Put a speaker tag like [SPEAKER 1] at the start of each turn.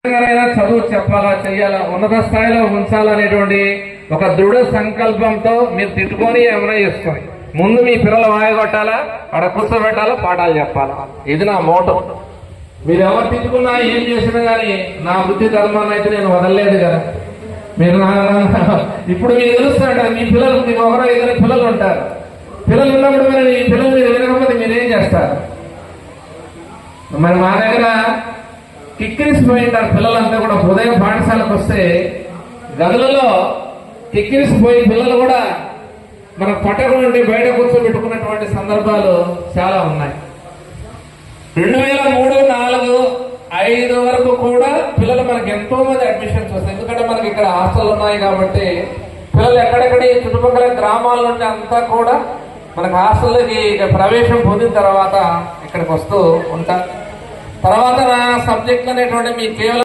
[SPEAKER 1] చదువు చెప్పాలా, చెయ్యాలా, ఉన్నత స్థాయిలో ఉంచాలనేటువంటి ఒక దృఢ సంకల్పంతో మీరు తిట్టుకొని ఏమైనా చేసుకొని ముందు మీ పిల్లలు వాయగొట్టాలా, అక్కడ కూర్చోబెట్టాలా, పాఠాలు చెప్పాలా. ఇది నా మోటో. మీరు ఎవరు తిట్టుకున్నా ఏం చేసినా కానీ నా వృత్తి ధర్మాన్ని అయితే నేను వదలలేదు కదా. మీరు ఇప్పుడు మీకు తెలుస్తుంటారు, మీ పిల్లలు మీకు ఒకరో ఇద్దరు పిల్లలు ఉంటారు. పిల్లలు ఉన్నప్పుడు మరి మీ పిల్లలు మీరు వినకపోతే మీరేం చేస్తారు? మరి మా దగ్గర కిక్కిరిసిపోయింటారు పిల్లలంతా కూడా. ఉదయం పాఠశాలకు వస్తే గదులలో కిక్కిరిసిపోయి పిల్లలు కూడా మన పట్టణం నుండి బయట కూర్చోబెట్టుకున్నటువంటి సందర్భాలు చాలా ఉన్నాయి. 2003, 4, 5 వరకు కూడా పిల్లలు మనకి ఎంతో మంది అడ్మిషన్స్ వస్తాయి. ఎందుకంటే మనకి ఇక్కడ హాస్టల్ ఉన్నాయి కాబట్టి పిల్లలు ఎక్కడెక్కడి చుట్టుపక్కల గ్రామాల నుండి అంతా కూడా మనకు హాస్టల్కి ప్రవేశం పొందిన తర్వాత ఇక్కడికి వస్తూ ఉంటారు. తర్వాత నా సబ్జెక్ట్ అనేటువంటి మీ కేవలం